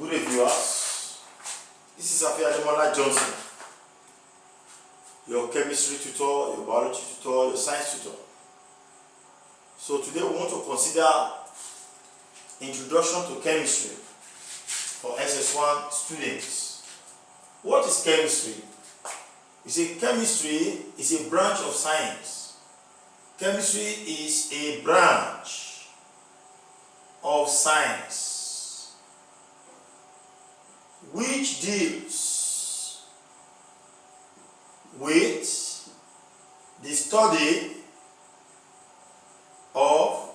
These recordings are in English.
Good day, viewers. This is Afia Ademola Johnson, your chemistry tutor, your biology tutor, your science tutor. So today we want to consider Introduction to Chemistry for SS1 students. What is chemistry? You see, chemistry is a branch of science. Chemistry is a branch of science which deals with the study of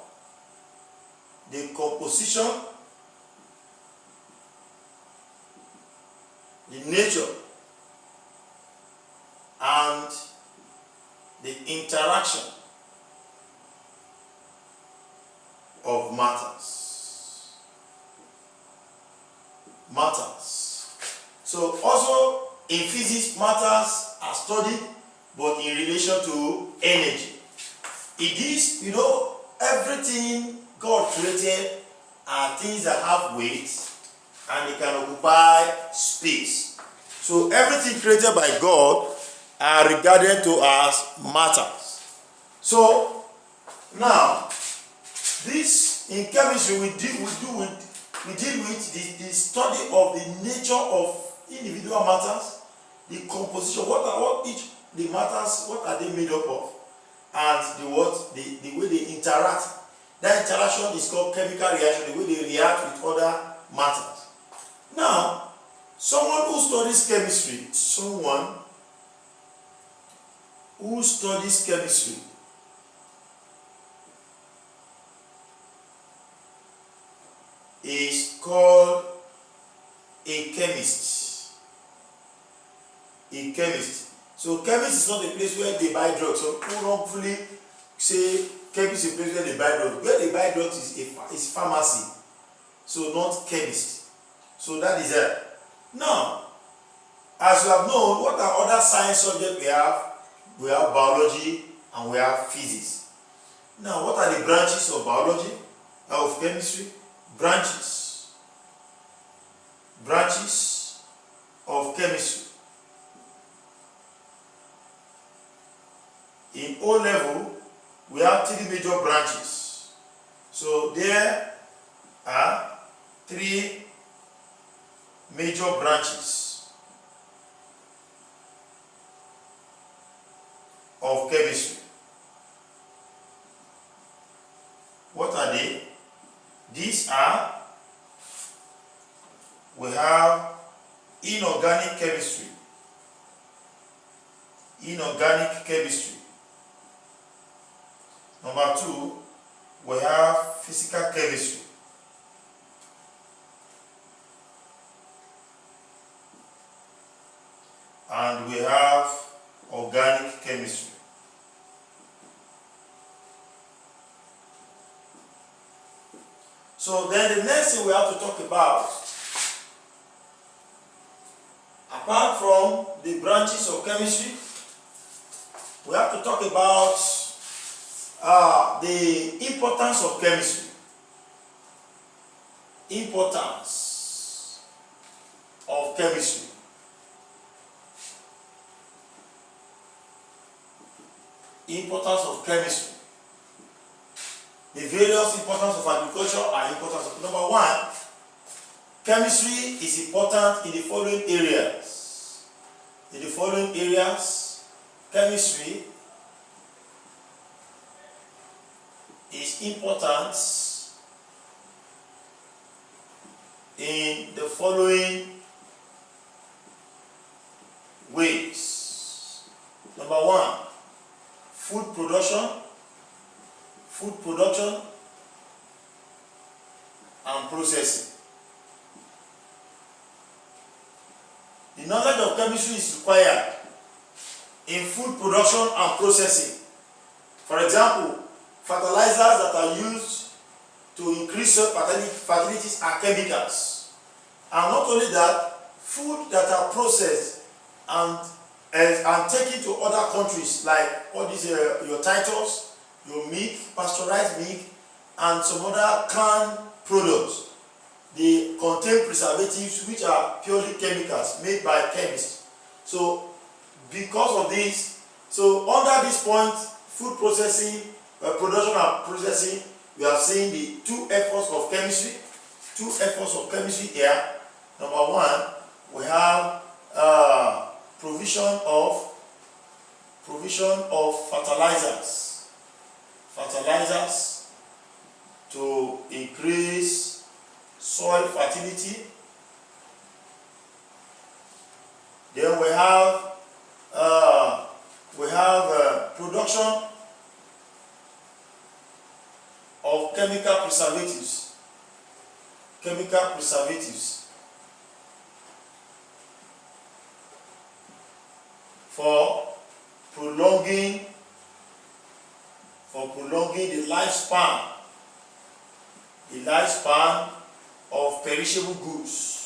the composition, the nature, and the interaction of matters. So also in physics, matters are studied, but in relation to energy. It is, everything God created are things that have weight and they can occupy space. So everything created by God are regarded to as matters. So now, this in chemistry we deal with the study of the nature of individual matters, the composition, the matters, what are they made up of, and the way they interact. That interaction is called chemical reaction, the way they react with other matters. Now, someone who studies chemistry is called a chemist. So chemist is not a place where they buy drugs. So people wrongfully say chemist is a place where they buy drugs. Where they buy drugs is pharmacy. So not chemist. So that is it. Now, as you have known, what are other science subjects we have? We have biology and we have physics. Now, what are the branches of biology, of chemistry? Branches of chemistry. In O level, we have three major branches. So there are three major branches of chemistry. What are they? These are, we have inorganic chemistry. Number two, we have physical chemistry. And we have organic chemistry. So then the next thing we have to talk about, apart from the branches of chemistry, we have to talk about the importance of chemistry. Importance of chemistry. The various importance of agriculture are important. Number one, chemistry is important in the following areas. Chemistry is important in the following ways. Number one, food production and processing. The knowledge of chemistry is required in food production and processing. For example, fertilizers that are used to increase fertilities are chemicals. And not only that, food that are processed and taken to other countries, like all these your Titus, your milk, pasteurized milk, and some other canned products. they contain preservatives which are purely chemicals made by chemists. So because of this, so under this point, food processing, production and processing, we have seen the two efforts of chemistry. Two efforts of chemistry here. Number one, we have provision of fertilizers to increase soil fertility. Then we have production of chemical preservatives for prolonging the lifespan of perishable goods.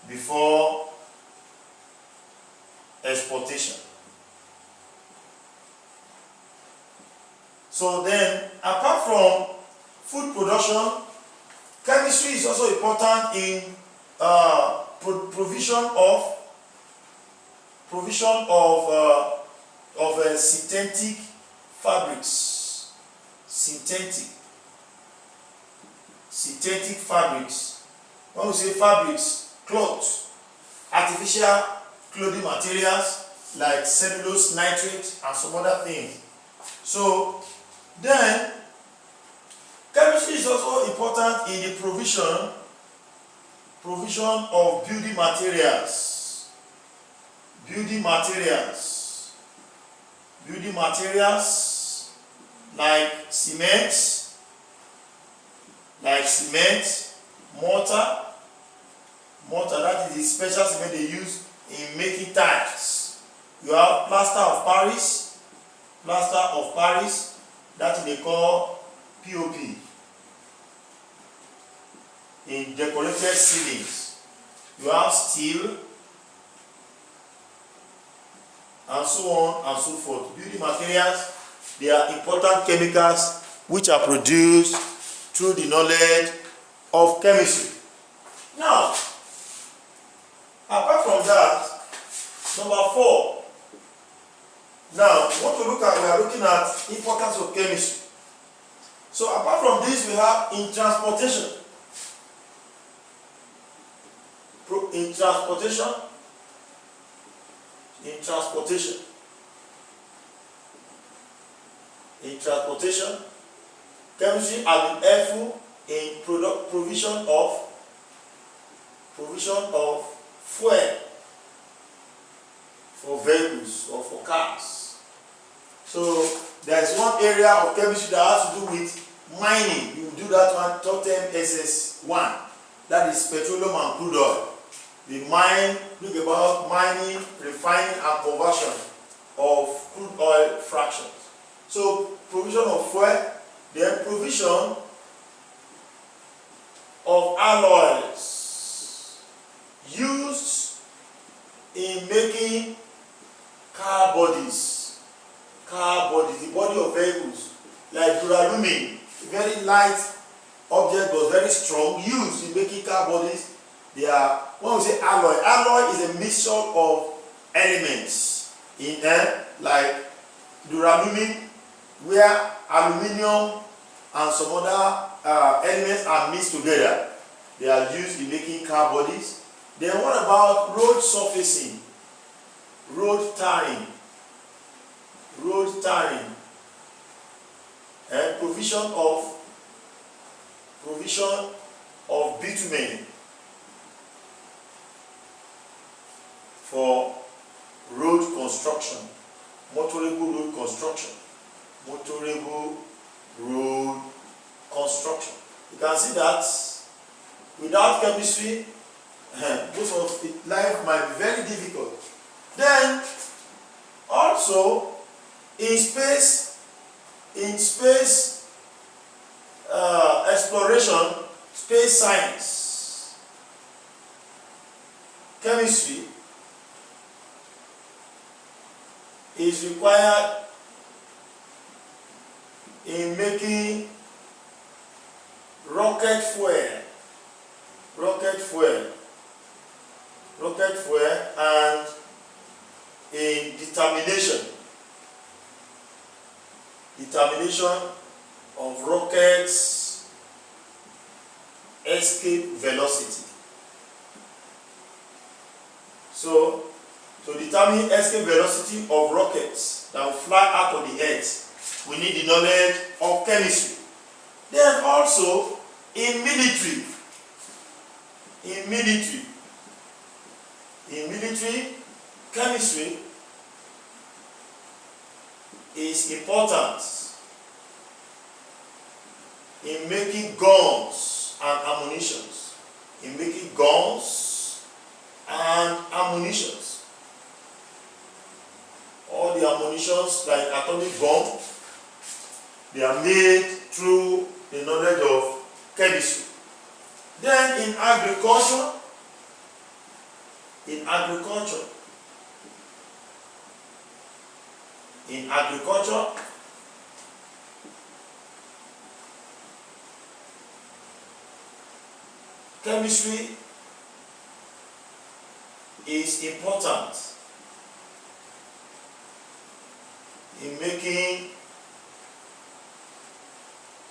Before exportation. So then, apart from food production, chemistry is also important in provision of synthetic fabrics. Synthetic fabrics. When we say fabrics, clothes, artificial clothing materials like cellulose, nitrate, and some other things. So then, chemistry is also important in the provision of building materials. Building materials like cement, mortar, that is the special cement they use in making tiles. You have plaster of Paris, that they call POP in decorated ceilings. You have steel, and so on and so forth. Building materials, they are important chemicals which are produced through the knowledge of chemistry. Now, apart from that, number 4. Now, we are looking at importance of chemistry. So apart from this, we have in transportation. Chemistry has been helpful in provision of fuel for vehicles or for cars. So there is one area of chemistry that has to do with mining. You do that one, totem SS1. That is petroleum and crude oil. The look about mining, refining, and conversion of crude oil fractions. So provision of fuel, then provision of alloys used in making car bodies, the body of vehicles, like duralumin, very light object but very strong, used in making car bodies. They are, when we say alloy is a mixture of elements in like duralumin, where aluminium and some other elements are mixed together. They are used in making car bodies. Then what about road surfacing, road tarring, and provision of bitumen for road construction, motorable road construction. You can see that without chemistry, most of life might be very difficult. Then also in space exploration, space science, chemistry is required in making rocket fuel, and in determination of rockets' escape velocity. So, to determine escape velocity of rockets that will fly out of the earth, we need the knowledge of chemistry. Then also, in military, chemistry is important in making guns and ammunitions. All the ammunitions like atomic bomb, they are made through the knowledge of chemistry. Then in agriculture, chemistry is important in making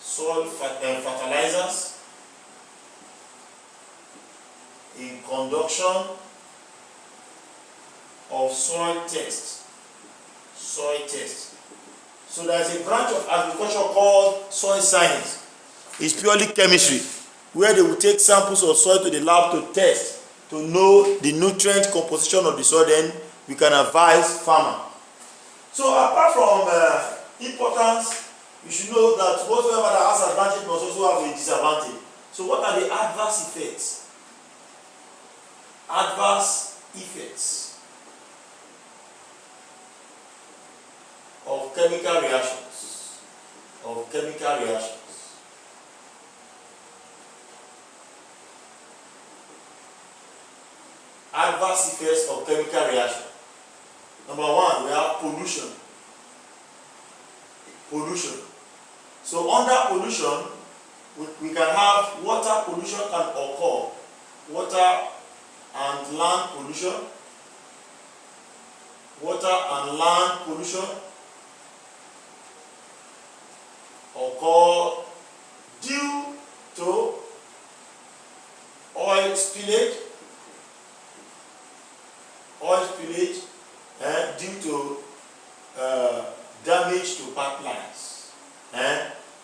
soil fertilizers, in conduction of soil test. So there is a branch of agriculture called soil science. It's purely chemistry, where they will take samples of soil to the lab to test, to know the nutrient composition of the soil. Then we can advise farmer. So apart from importance, you should know that whatever that has advantage must also have a disadvantage. So what are the adverse effects? Of chemical reactions. Adverse effects of chemical reaction. Number one, we have pollution. So under pollution, we can have water pollution can occur. Water and land pollution occur due to oil spillage, due to damage to pipelines,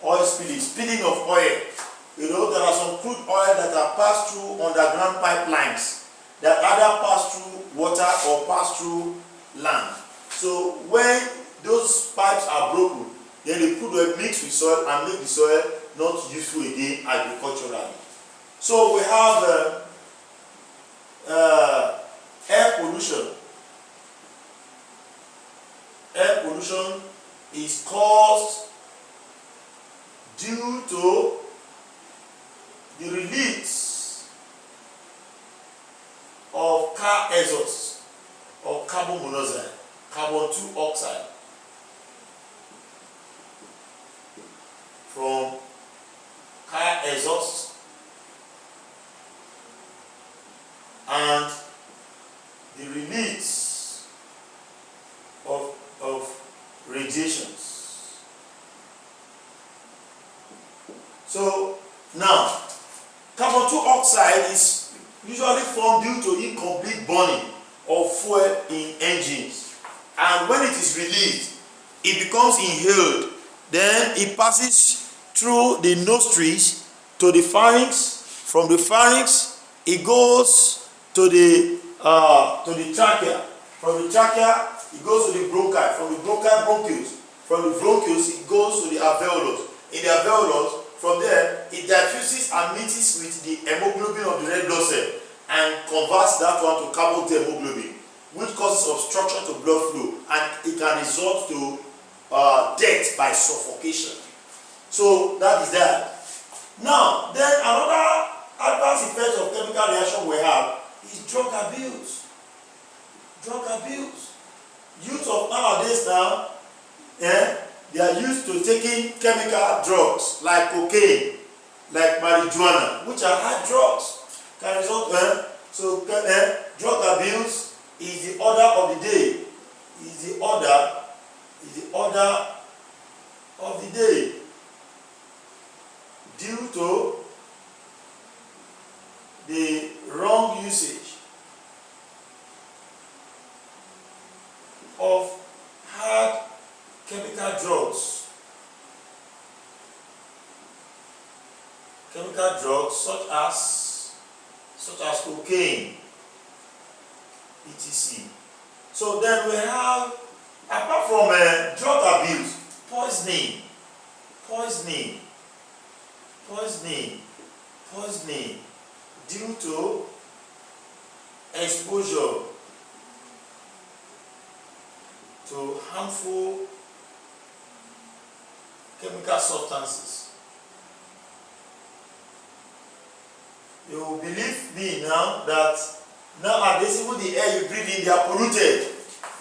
oil spilling of oil. You know, there are some crude oil that are passed through underground pipelines that either pass through water or pass through land. So when those pipes are broken, then the crude oil mix with soil and make the soil not useful again agriculturally. So we have air pollution. Air pollution is caused due to the release of car exhaust or carbon monoxide, carbon 2 oxide from car exhaust and the release of radiations. So now, carbon 2 oxide is usually formed due to incomplete burning of fuel in engines, and when it is released, it becomes inhaled. Then it passes through the nostrils to the pharynx. From the pharynx, it goes to the trachea. From the trachea, it goes to the bronchi. From the bronchi, bronchioles. From the bronchioles, it goes to the alveolus. In the alveolus, from there, it diffuses and mixes with the hemoglobin of the red blood cell and converts that one to carbon hemoglobin, which causes obstruction to blood flow, and it can result to death by suffocation. So that is that. Now, then another adverse effect of chemical reaction we have is drug abuse. Youth of nowadays now, They are used to taking chemical drugs like cocaine, like marijuana, which are hard drugs. Can result drug abuse is the order of the day. Is the order of the day due to the wrong usage of hard chemical drugs. Chemical drugs such as cocaine, etc. So then we have, apart from drug abuse, poisoning due to exposure to harmful chemical substances. You will believe me now that nowadays even the air you breathe in, they are polluted.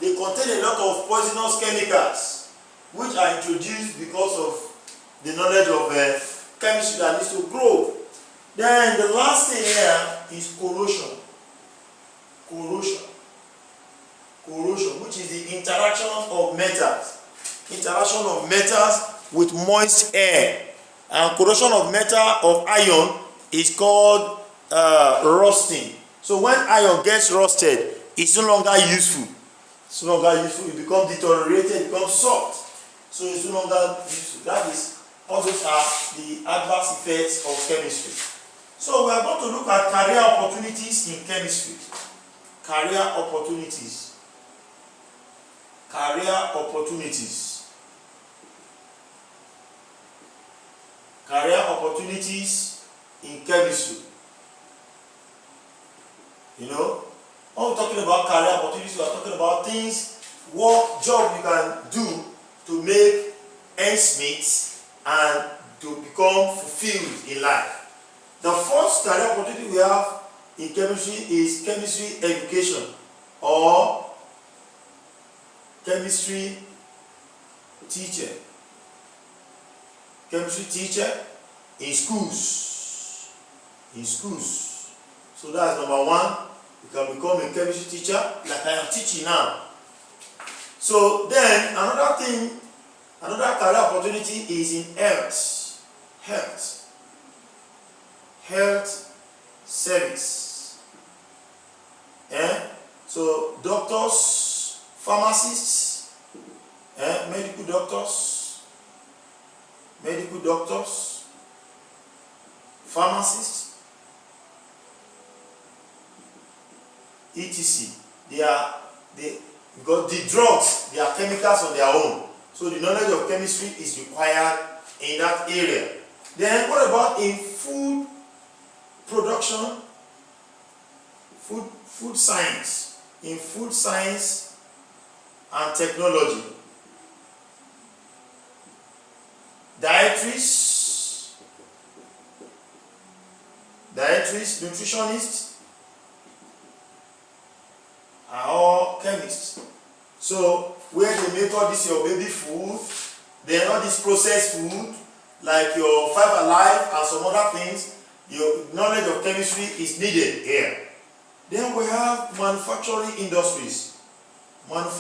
They contain a lot of poisonous chemicals which are introduced because of the knowledge of chemistry that needs to grow. Then the last thing here is corrosion. Corrosion, which is the interaction of metals with moist air. And corrosion of metal of iron is called rusting. So when iron gets rusted, it's no longer useful. It becomes deteriorated, it becomes soft. So it's no longer useful. That is, all those are the adverse effects of chemistry. So we are going to look at career opportunities in chemistry. Career opportunities in chemistry. You know, when we're talking about career opportunities, we are talking about things, job you can do to make ends meet and to become fulfilled in life. The first career opportunity we have in chemistry is chemistry education or chemistry teacher. Chemistry teacher in schools. So that's number one. You can become a chemistry teacher like I am teaching now. So then another career opportunity is in health service. So doctors, pharmacists, medical doctors, pharmacists, etc. Because the drugs, they are chemicals on their own. So the knowledge of chemistry is required in that area. Then what about in food production, food science, in food science and technology, dietaries, nutritionists are all chemists. So where they make all this your baby food, then all this processed food like your 5 Alive and some other things, your knowledge of chemistry is needed here. Then we have manufacturing industries where they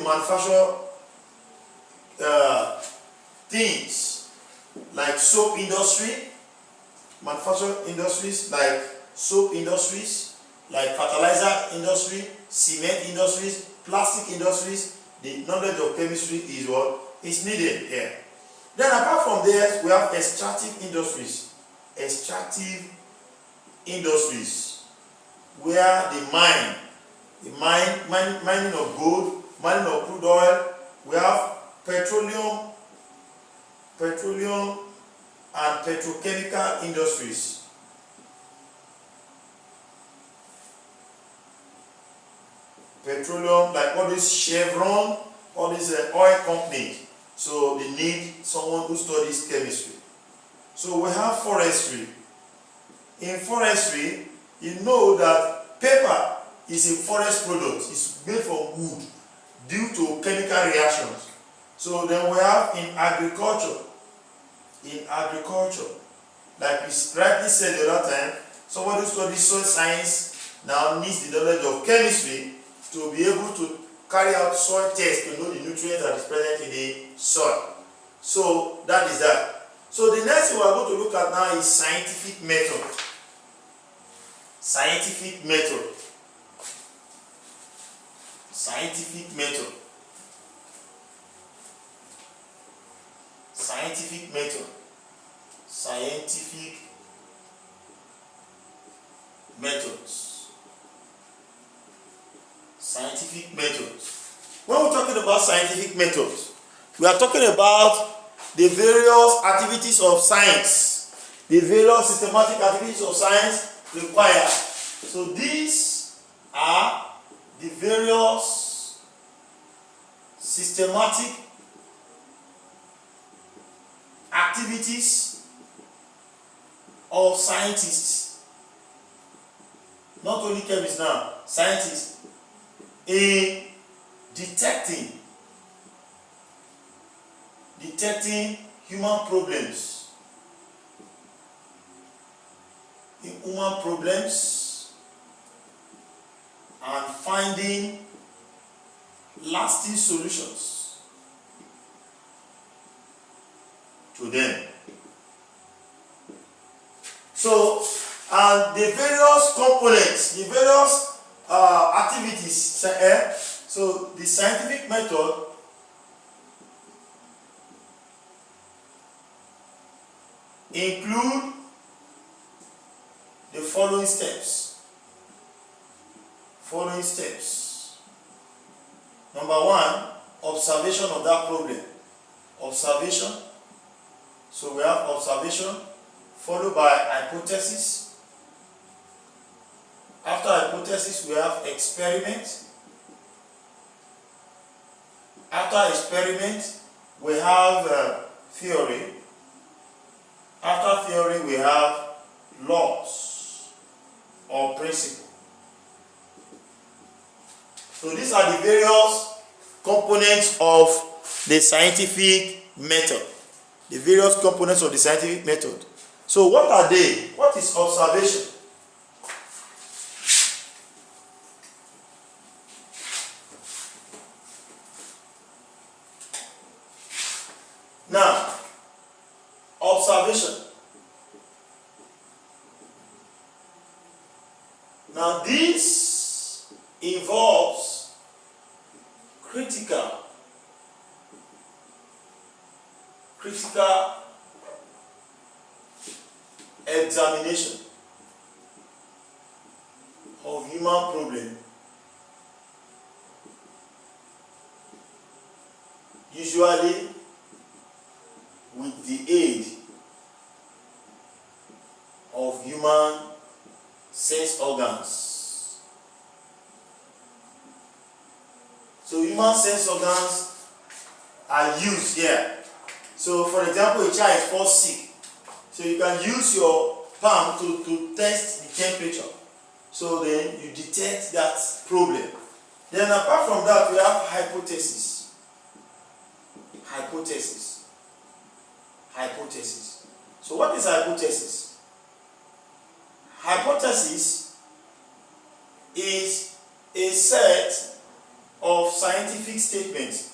manufacture things like soap industry, like fertilizer industry, cement industries, plastic industries. The knowledge of chemistry is what is needed here. Then apart from there, we have extractive industries where mining of gold, mining of crude oil. We have petroleum and petrochemical industries. Petroleum, like all these Chevron, all these oil companies. So they need someone who studies chemistry. So we have forestry. In forestry, you know that paper is a forest product. It's made from wood due to chemical reactions. So then we have in agriculture, like we rightly said the other time, somebody who studies soil science now needs the knowledge of chemistry to be able to carry out soil tests to know the nutrients that is present in the soil. So that is that. So the next thing we are going to look at now is scientific method. Scientific method. Scientific method. Scientific method. Scientific methods. Scientific methods. When we're talking about scientific methods, we are talking about the various activities of science, the various systematic activities of science required. So these are the various systematic activities of scientists, not only chemists now, scientists, in detecting human problems, and finding lasting solutions to them. So, and the various components, the various activities, so the scientific method include the following steps. Number one, observation of that problem. Observation. So we have observation followed by hypothesis. After hypothesis, we have experiment. After experiment, we have theory. After theory, we have laws or principle. So these are the various components of the scientific method. The various components of the scientific method. So what are they? What is observation? Now, observation. Now this involves critical examination of human problem, usually with the aid of human sense organs. So human sense organs are used here. So for example, a child falls sick. So you can use your palm to test the temperature. So then you detect that problem. Then apart from that, we have hypothesis. Hypothesis. So what is hypothesis? Hypothesis is a set of scientific statements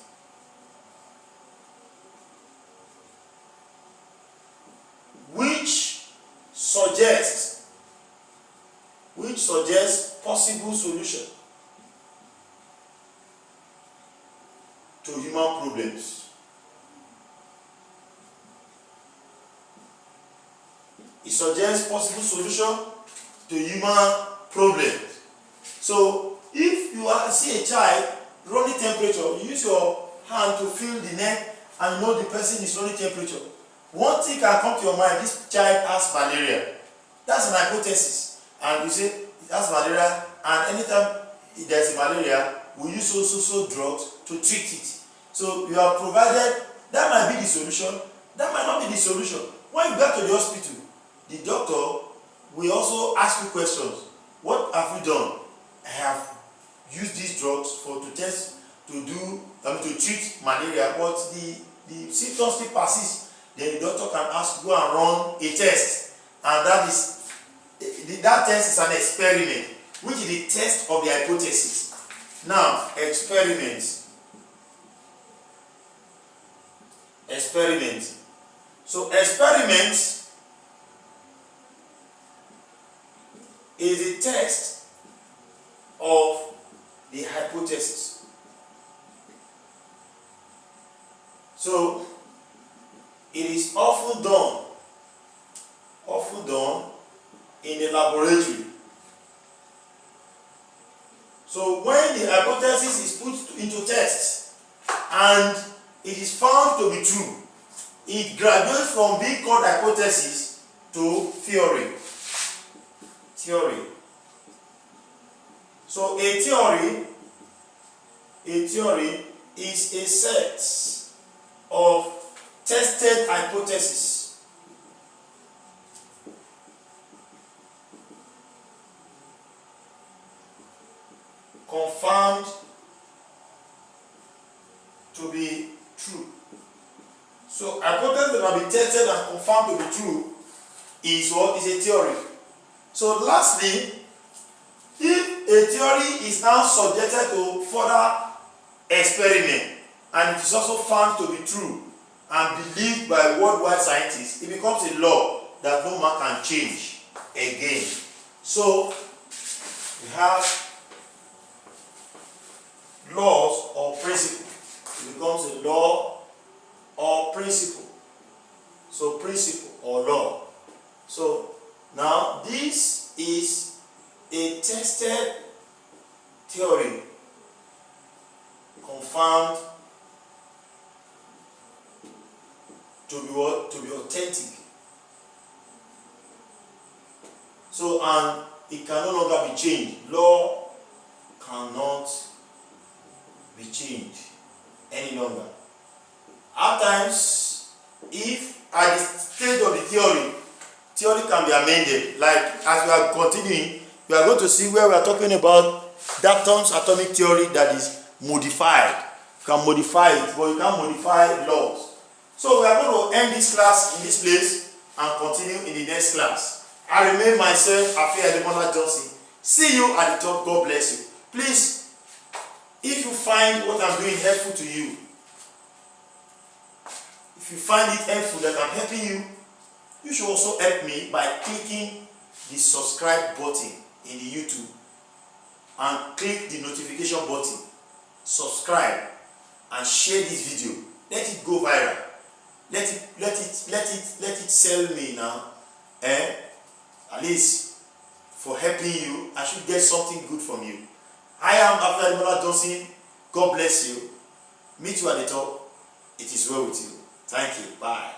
which suggest possible solution to human problems. It suggests possible solution to human problems. So if you see a child running temperature, you use your hand to feel the neck and know the person is running temperature. One thing can come to your mind: this child has malaria. That's an hypothesis. And you say it has malaria, and anytime there's a malaria, we use so drugs to treat it. So you have provided, that might be the solution, that might not be the solution. When you get to the hospital, the doctor will also ask you questions. what have you done? I have used these drugs to test, to treat malaria, but the symptoms still persist. Then the doctor can ask, go and run a test, and that test is an experiment, which is the test of the hypothesis. Now, experiment. So experiment is the test of the hypothesis. So it is often done in the laboratory. So when the hypothesis is put into test and it is found to be true, it graduates from being called hypothesis to theory. So a theory is a set of tested hypotheses confirmed to be true. So hypothesis that have been tested and confirmed to be true is what is a theory. So lastly, if a theory is now subjected to further experiment and it is also found to be true and believed by worldwide scientists, it becomes a law that no man can change again. So we have laws or principle. It becomes a law or principle. So principle or law. So now this is a tested theory confirmed to be what? To be authentic. So, and it can no longer be changed. Law cannot be changed any longer. At times, if at the stage of the theory can be amended. Like as we are continuing, we are going to see where we are talking about Dalton's atomic theory that is modified. You can modify it, but you can't modify laws. So we are going to end this class in this place and continue in the next class. I remain myself, Afe Ademola Johnson. See you at the top. God bless you. Please, if you find what I'm doing helpful to you, if you find it helpful that I'm helping you, you should also help me by clicking the subscribe button in the YouTube and click the notification button. Subscribe and share this video. Let it go viral. Let it sell me now. At least for helping you, I should get something good from you. I am Afe Ademola Johnson. God bless you. Meet you at the top. It is well with you. Thank you. Bye.